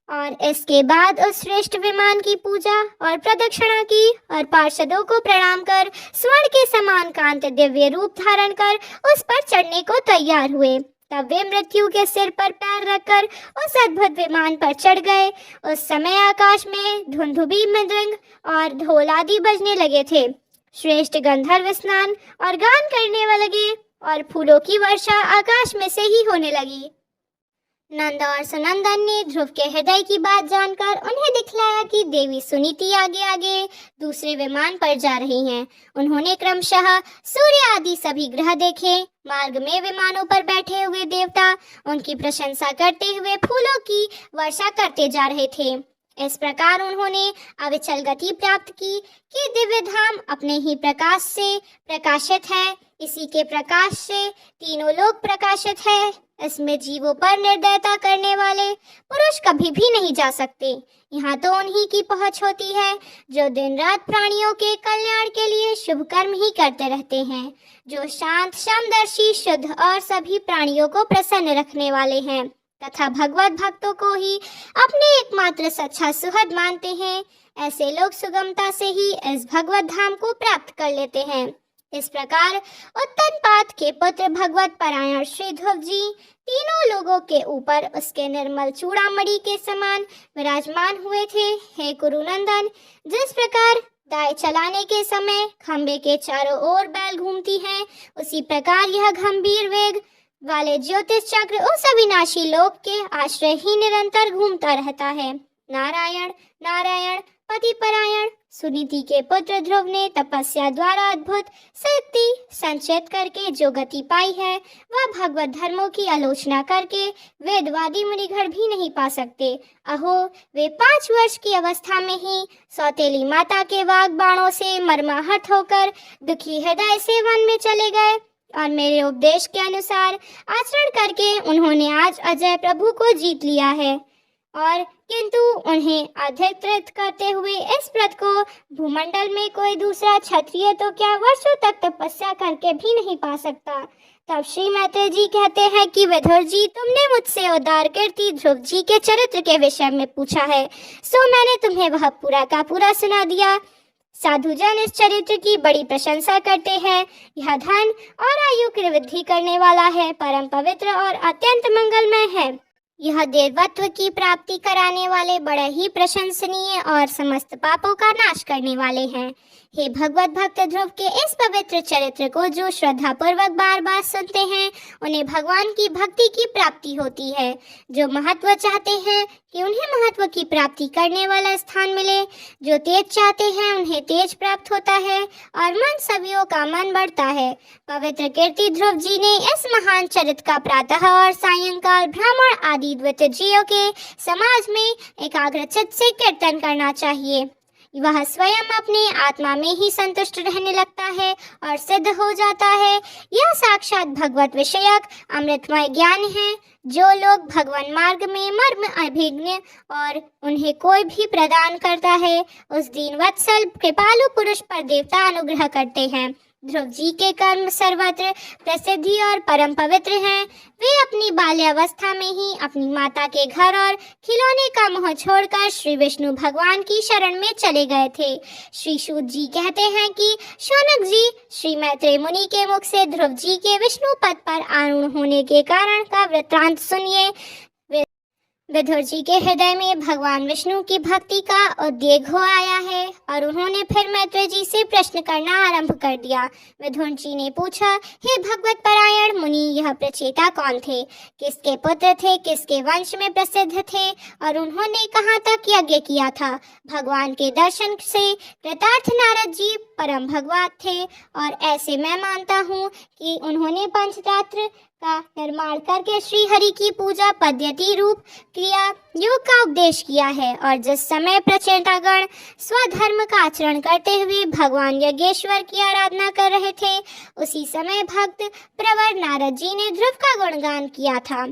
और इसके बाद उस श्रेष्ठ विमान की पूजा और प्रदक्षिणा की और पार्षदों को प्रणाम कर स्वर्ण के समान कांत दिव्य रूप धारण कर उस पर चढ़ने को तैयार हुए। तब वे मृत्यु के सिर पर पैर रखकर उस अद्भुत विमान पर चढ़ गए। उस समय आकाश में धुंधुबी, मृदंग और ढोल आदि बजने लगे थे। श्रेष्ठ गंधर्व स्नान और गान करने लगे और फूलों की वर्षा आकाश में से ही होने लगी। नंद और सुनंदन ने ध्रुव के हृदय की बात जानकर उन्हें दिखलाया कि देवी सुनीति आगे आगे दूसरे विमान पर जा रही हैं। उन्होंने क्रमशः सूर्य आदि सभी ग्रह देखे। मार्ग में विमानों पर बैठे हुए देवता उनकी प्रशंसा करते हुए फूलों की वर्षा करते जा रहे थे। इस प्रकार उन्होंने अविचल गति प्राप्त की कि दिव्य धाम अपने ही प्रकाश से प्रकाशित है। इसी के प्रकाश से तीनों लोक प्रकाशित है। इसमें जीवों पर निर्दयता करने वाले पुरुष कभी भी नहीं जा सकते। यहाँ तो उन्हीं की पहुँच होती है जो दिन रात प्राणियों के कल्याण के लिए शुभ कर्म ही करते रहते हैं, जो शांत, समदर्शी, शुद्ध और सभी प्राणियों को प्रसन्न रखने वाले हैं तथा भगवत भक्तों को ही अपने एकमात्र सच्चा सुहृद मानते हैं। ऐसे लोग सुगमता से ही इस भगवत धाम को प्राप्त कर लेते हैं। इस प्रकार उत्तनपाद के पुत्र भगवत परायण श्री ध्रुव जी तीनों लोगों के ऊपर उसके निर्मल चूड़ामणि के समान विराजमान हुए थे। हे कुरुनंदन, जिस प्रकार दाएं चलाने के समय खंबे के चारों ओर बैल घूमती हैं, उसी प्रकार यह गंभीर वेग वाले ज्योतिष चक्र उस अविनाशी लोक के आश्रय ही निरंतर घूमता रहता है। नारायण नारायण पति परायण सुनीति के पुत्र ध्रुव ने तपस्या द्वारा अद्भुत शक्ति संचित करके जो गति पाई है, वह भगवत धर्मों की आलोचना करके वेदवादी मुनिगण भी नहीं पा सकते। अहो, वे 5 वर्ष की अवस्था में ही सौतेली माता के वाग बाणों से मर्माहत होकर दुखी हृदय से वन में चले गए और मेरे उपदेश के अनुसार आचरण करके उन्होंने आज अजय प्रभु को जीत लिया है। और किंतु उन्हें अधिकृत करते हुए इस व्रत को भूमंडल में कोई दूसरा क्षत्रिय तो क्या वर्षों तक तपस्या करके भी नहीं पा सकता। तब श्री मैत्रेय जी कहते हैं कि विदुर जी, तुमने मुझसे उदार कीर्ति ध्रुव जी के चरित्र के विषय में पूछा है, सो मैंने तुम्हें वह पूरा का पूरा सुना दिया। साधुजन इस चरित्र की बड़ी प्रशंसा करते हैं। यह धन और आयु की वृद्धि करने वाला है, परम पवित्र और अत्यंत मंगलमय है। यह देवत्व की प्राप्ति कराने वाले बड़े ही प्रशंसनीय और समस्त पापों का नाश करने वाले हैं। हे भगवत भक्त ध्रुव के इस पवित्र चरित्र को जो श्रद्धा पूर्वक बार बार सुनते हैं, उन्हें भगवान की भक्ति की प्राप्ति होती है। जो महत्व चाहते हैं कि उन्हें महत्व की प्राप्ति करने वाला स्थान मिले, जो तेज चाहते हैं उन्हें तेज प्राप्त होता है और मन सवियों का मन बढ़ता है। पवित्र कीर्ति ध्रुव जी ने इस महान चरित्र का प्रातः और सायंकाल ब्राह्मण आदि द्वितीयों के समाज में एकाग्रचित्त से कीर्तन करना चाहिए। वह स्वयं अपने आत्मा में ही संतुष्ट रहने लगता है और सिद्ध हो जाता है। यह साक्षात भगवत विषयक अमृतमय ज्ञान है। जो लोग भगवान मार्ग में मर्म अभिज्ञ और उन्हें कोई भी प्रदान करता है, उस दीन वत्सल कृपालु पुरुष पर देवता अनुग्रह करते हैं। ध्रुव जी के कर्म सर्वत्र प्रसिद्धि और परम पवित्र हैं। वे अपनी बाल्यावस्था में ही अपनी माता के घर और खिलौने का मोह छोड़कर श्री विष्णु भगवान की शरण में चले गए थे। श्री सूत जी कहते हैं कि शौनक जी, श्री मैत्रेय मुनि के मुख से ध्रुव जी के विष्णु पद पर आरूढ़ होने के कारण का वृत्तांत सुनिए। विदुर जी के हृदय में भगवान विष्णु की भक्ति का उद्वेग हो आया है और उन्होंने फिर मैत्रेय जी से प्रश्न करना आरंभ कर दिया। विदुर जी ने पूछा, हे भगवत परायण मुनि, यह प्रचेता कौन थे, किसके पुत्र थे, किसके वंश में प्रसिद्ध थे और उन्होंने कहाँ तक यज्ञ किया था। भगवान के दर्शन से कृतार्थ नारद जी परम भगवत थे और ऐसे मैं मानता हूँ कि उन्होंने पंचरात्र का निर्माण करके श्री हरि की पूजा पद्धति रूप क्रिया योग का उपदेश किया है। और जिस समय प्रचेतागण स्वधर्म का आचरण करते हुए भगवान यज्ञेश्वर की आराधना कर रहे थे, उसी समय भक्त प्रवर नारद जी ने ध्रुव का गुणगान किया था।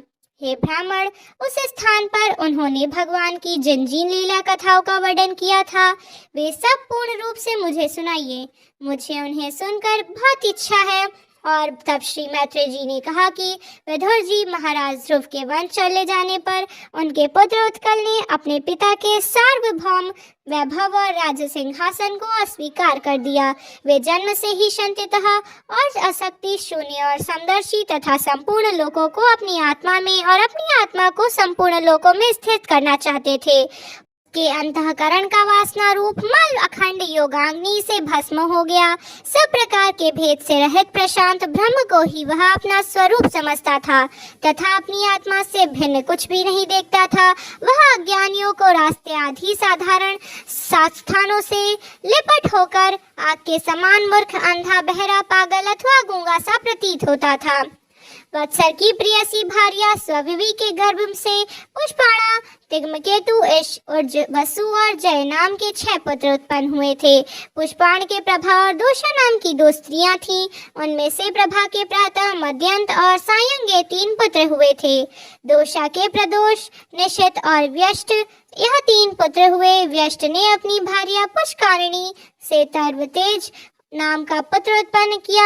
हे ब्राह्मण, उस स्थान पर उन्होंने भगवान की जिन जिन लीला कथाओं का वर्णन किया था, वे सब पूर्ण रूप से मुझे सुनाइए। मुझे उन्हें सुनकर बहुत इच्छा है। और तब श्री मैत्रेय जी ने कहा कि विदुर जी, महाराज ध्रुव के वंश चले जाने पर उनके पुत्र उत्कल ने अपने पिता के सार्वभौम वैभव और राज्य सिंहासन को अस्वीकार कर दिया। वे जन्म से ही शांतितः और आसक्ति शून्य और समदर्शी तथा संपूर्ण लोकों को अपनी आत्मा में और अपनी आत्मा को संपूर्ण लोकों में स्थित करना चाहते थे। उसके अंतःकरण का वासना रूप मल अखंड योगाग्नि से भस्म हो गया। सब प्रकार के भेद से रहित प्रशांत ब्रह्म को ही वह अपना स्वरूप समझता था तथा अपनी आत्मा से भिन्न कुछ भी नहीं देखता था। वह अज्ञानियों को रास्ते आदि साधारण स्थानों से लिपट होकर आग के समान मूर्ख, अंधा, बहरा, पागल अथवा गूंगा सा प्रतीत होता था। वत्सर की प्रियसी भार्या स्वविवी के गर्भ से पुष्पाणा, तिग्मकेतु, वसु और जय नाम के 6 पुत्र उत्पन्न हुए थे। पुष्पाण के प्रभा और दोषा नाम की 2 स्त्रियां थीं। उनमें से प्रभा के प्रातः, मध्यंत और सायंगे 3 पुत्र हुए थे। दोषा के प्रदोष, निशित और व्यष्ट यह 3 पुत्र हुए। व्यष्ट ने अपनी भार्या पुष्कारिणी से सर्वतेज नाम का पुत्र उत्पन्न किया।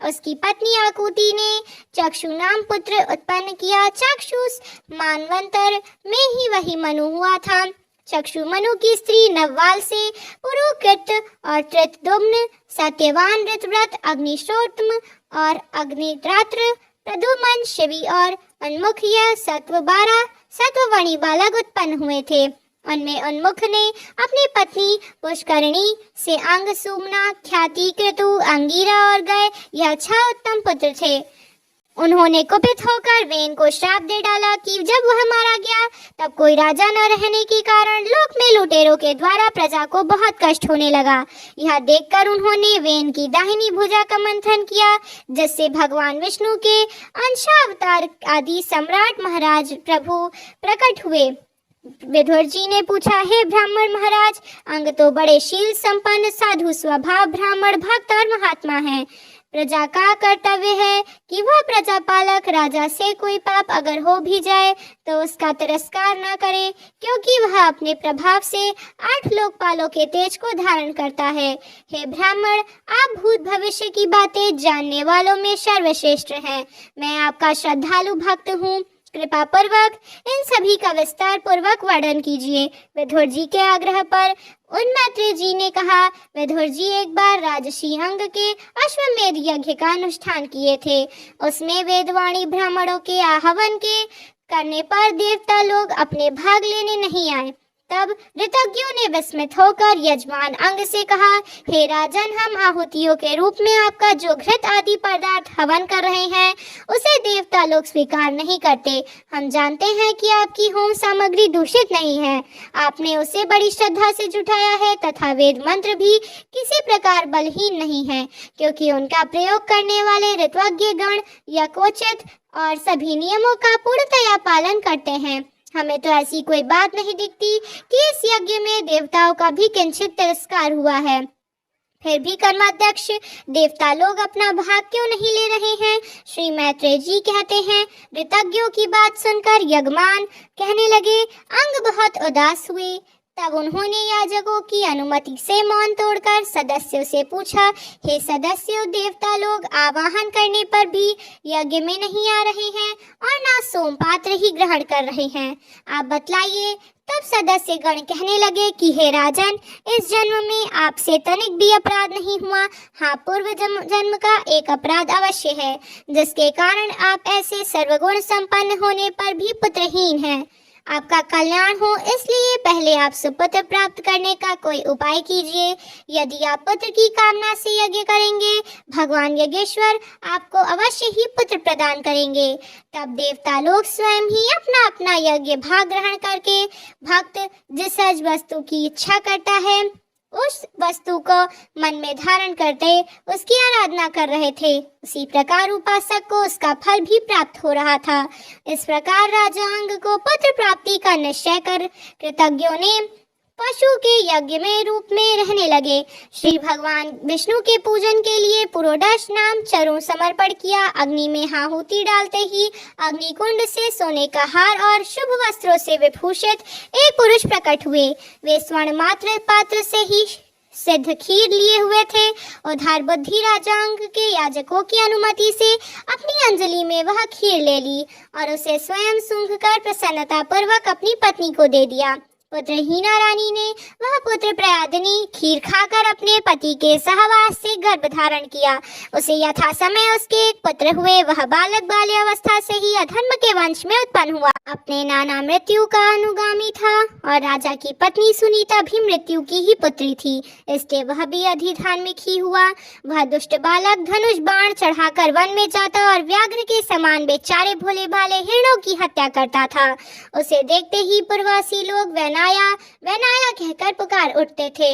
उसकी पत्नी आकुति ने चक्षु नाम पुत्र उत्पन्न किया। चक्षुष मानवंतर में ही वही मनु हुआ था। चक्षु मनु की स्त्री नववाल से पुरुकृत और त्रितदुम्न, सत्यवान, ऋतव्रत, अग्निश्रोत्रम और अग्निरात्र, प्रदुमन, शिवी और उन्मुख यह सत्व 12 सत्ववणी बालक उत्पन्न हुए थे। उनमें उन्मुख ने अपनी पत्नी पुष्करणी से अंग, सुमना, ख्याति, क्रतु, अंगीरा और गए यह 6 उत्तम पुत्र थे। उन्होंने कुपित होकर वेन को श्राप दे डाला कि जब वह मारा गया तब कोई राजा न रहने के कारण लोक में लुटेरों के द्वारा प्रजा को बहुत कष्ट होने लगा। यह देखकर उन्होंने वेन की दाहिनी भुजा का मंथन किया, जिससे भगवान विष्णु के अंशावतार आदि सम्राट महाराज प्रभु प्रकट हुए। विदुर जी ने पूछा, हे ब्राह्मण महाराज, अंग तो बड़े शील संपन्न, साधु स्वभाव, ब्राह्मण, भक्त और महात्मा है। प्रजा का कर्तव्य है कि वह प्रजापालक राजा से कोई पाप अगर हो भी जाए तो उसका तिरस्कार न करे, क्योंकि वह अपने प्रभाव से 8 लोकपालों के तेज को धारण करता है। हे ब्राह्मण, आप भूत भविष्य की बातें जानने वालों में सर्वश्रेष्ठ हैं। मैं आपका श्रद्धालु भक्त हूँ। कृपा पूर्वक इन सभी का विस्तार पूर्वक वर्णन कीजिए। विदुर जी के आग्रह पर उन्मैत्रेय जी ने कहा, विदुर जी एक बार राजसी अंग के अश्वमेध यज्ञ का अनुष्ठान किए थे। उसमें वेदवाणी ब्राह्मणों के आहवन के करने पर देवता लोग अपने भाग लेने नहीं आए। तब ऋतज्ञों ने विस्मित होकर यजमान अंग से कहा, हे राजन, हम आहुतियों के रूप में आपका जो घृत आदि पदार्थ हवन कर रहे हैं उसे देवता लोग स्वीकार नहीं करते। हम जानते हैं कि आपकी होम सामग्री दूषित नहीं है। आपने उसे बड़ी श्रद्धा से जुटाया है तथा वेद मंत्र भी किसी प्रकार बलहीन नहीं है, क्योंकि उनका प्रयोग करने वाले ऋत्वज्ञ गण यथोचित और सभी नियमों का पूर्णतया पालन करते हैं। हमें तो ऐसी कोई बात नहीं दिखती कि इस यज्ञ में देवताओं का भी किंचित तिरस्कार हुआ है। फिर भी कर्माध्यक्ष देवता लोग अपना भाग क्यों नहीं ले रहे हैं? श्री मैत्रेय जी कहते हैं, ऋतज्ञों की बात सुनकर यजमान कहने लगे, अंग बहुत उदास हुए। तब उन्होंने याजकों की अनुमति से मौन तोड़कर सदस्यों से पूछा, हे सदस्यों, देवता लोग आवाहन करने पर भी यज्ञ में नहीं आ रहे हैं और ना सोमपात्र ही ग्रहण कर रहे हैं। आप बतलाइए। तब सदस्य गण कहने लगे कि हे राजन, इस जन्म में आपसे तनिक भी अपराध नहीं हुआ। हाँ, पूर्व जन्म का एक अपराध अवश्य है, जिसके कारण आप ऐसे सर्वगुण संपन्न होने पर भी पुत्रहीन हैं। आपका कल्याण हो, इसलिए पहले आप सुपुत्र प्राप्त करने का कोई उपाय कीजिए। यदि आप पुत्र की कामना से यज्ञ करेंगे, भगवान यज्ञेश्वर आपको अवश्य ही पुत्र प्रदान करेंगे। तब देवता लोग स्वयं ही अपना अपना यज्ञ भाग ग्रहण करके भक्त जिस वस्तु की इच्छा करता है उस वस्तु को मन में धारण करते उसकी आराधना कर रहे थे। उसी प्रकार उपासक को उसका फल भी प्राप्त हो रहा था। इस प्रकार राजा अंग को पुत्र प्राप्ति का निश्चय कर कृतज्ञों ने पशु के यज्ञ में रूप में रहने लगे। श्री भगवान विष्णु के पूजन के लिए पुरोडश नाम चरों समर्पण किया। अग्नि में आहुति डालते ही अग्निकुंड से सोने का हार और शुभ वस्त्रों से विभूषित एक पुरुष प्रकट हुए। वे स्वर्ण मात्र पात्र से ही सिद्ध खीर लिए हुए थे। उधार बुद्धि राजा अंग के याजकों की अनुमति से अपनी अंजलि में वह खीर ले ली और उसे स्वयं सूंघकर प्रसन्नता पूर्वक अपनी पत्नी को दे दिया। पुत्रहीना रानी ने वह पुत्र प्रयादिनी खीर खाकर अपने पति के सहवास से गर्भ धारण किया। उसे यथा समय उसके एक पुत्र हुए। वह बालक बाल्यावस्था से ही अधर्म के वंश में उत्पन्न हुआ। अपने नाना मृत्यु का अनुगामी था और राजा की पत्नी सुनीता भी मृत्यु की ही पुत्री थी, इसलिए वह भी अधिधार्मिक ही हुआ। वह दुष्ट बालक धनुष बाण चढ़ाकर वन में जाता और व्याघ्र के समान बेचारे भोले भाले हिरणों की हत्या करता था। उसे देखते ही पूर्ववासी लोग वैनाया वैनाया कहकर पुकार उठते थे।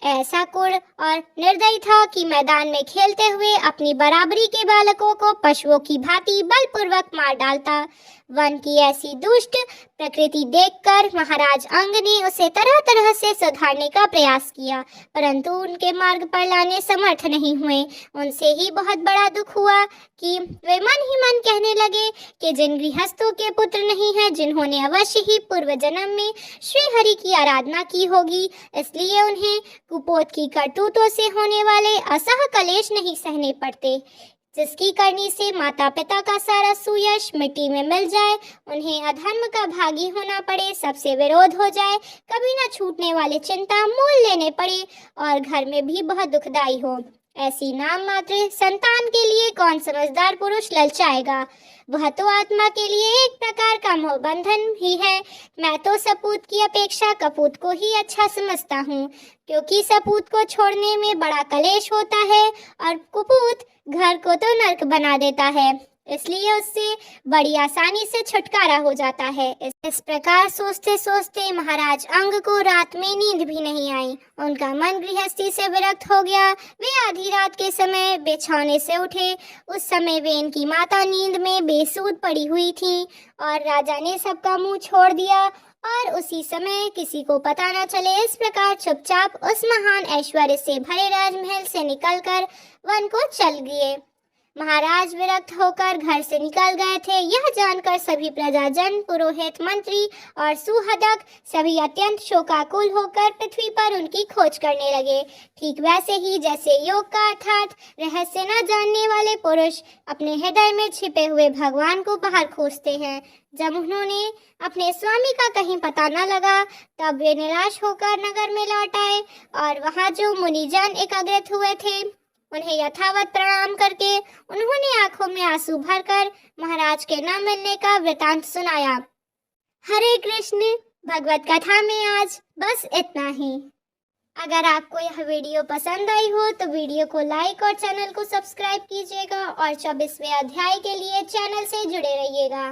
ऐसा कुड़ और निर्दयी था कि मैदान में खेलते हुए अपनी बराबरी के बालकों को पशुओं की भांति बलपूर्वक मार डालता। वन की ऐसी दुष्ट प्रकृति देखकर महाराज अंग ने उसे तरह तरह से सुधारने का प्रयास किया, परंतु उनके मार्ग पर लाने समर्थ नहीं हुए। उनसे ही बहुत बड़ा दुख हुआ कि वे मन ही मन कहने लगे कि जिन गृहस्थों के पुत्र नहीं हैं, जिन्होंने अवश्य ही पूर्व जन्म में श्री हरि की आराधना की होगी, इसलिए उन्हें कुपोत की करतूतों से होने वाले असह कलेश नहीं सहने पड़ते। जिसकी करनी से माता पिता का सारा सुयश मिट्टी में मिल जाए, उन्हें अधर्म का भागी होना पड़े, सबसे विरोध हो जाए, कभी न छूटने वाले चिंता मोल लेने पड़े और घर में भी बहुत दुखदाई हो, ऐसी नाम मात्र संतान के लिए कौन समझदार पुरुष ललचाएगा। वह तो आत्मा के लिए एक प्रकार का मोह बंधन ही है। मैं तो सपूत की अपेक्षा कपूत को ही अच्छा समझता हूँ, क्योंकि सपूत को छोड़ने में बड़ा कलेश होता है और कुपूत घर को तो नर्क बना देता है, इसलिए उससे बड़ी आसानी से छुटकारा हो जाता है। इस प्रकार सोचते सोचते महाराज अंग को रात में नींद भी नहीं आई। उनका मन गृहस्थी से विरक्त हो गया। वे आधी रात के समय बिछौने से उठे। उस समय वे इनकी माता नींद में बेसुध पड़ी हुई थी और राजा ने सबका मुंह छोड़ दिया और उसी समय किसी को पता न चले, इस प्रकार चुपचाप उस महान ऐश्वर्य से भरे राजमहल से निकलकर वन को चल गए। महाराज विरक्त होकर घर से निकल गए थे। यह जानकर सभी प्रजाजन, पुरोहित, मंत्री और सुहदक सभी अत्यंत शोकाकुल होकर पृथ्वी पर उनकी खोज करने लगे। ठीक वैसे ही जैसे योग का अर्थात रहस्य न जानने वाले पुरुष अपने हृदय में छिपे हुए भगवान को बाहर खोजते हैं। जब उन्होंने अपने स्वामी का कहीं पता न लगा, तब वे निराश होकर नगर में लौट आए और वहाँ जो मुनिजन एकत्रित हुए थे, उन्हें यथावत प्रणाम करके उन्होंने आंखों में आंसू भरकर महाराज के न मिलने का वृतांत सुनाया। हरे कृष्ण। भगवत कथा में आज बस इतना ही। अगर आपको यह वीडियो पसंद आई हो तो वीडियो को लाइक और चैनल को सब्सक्राइब कीजिएगा और 24वें अध्याय के लिए चैनल से जुड़े रहिएगा।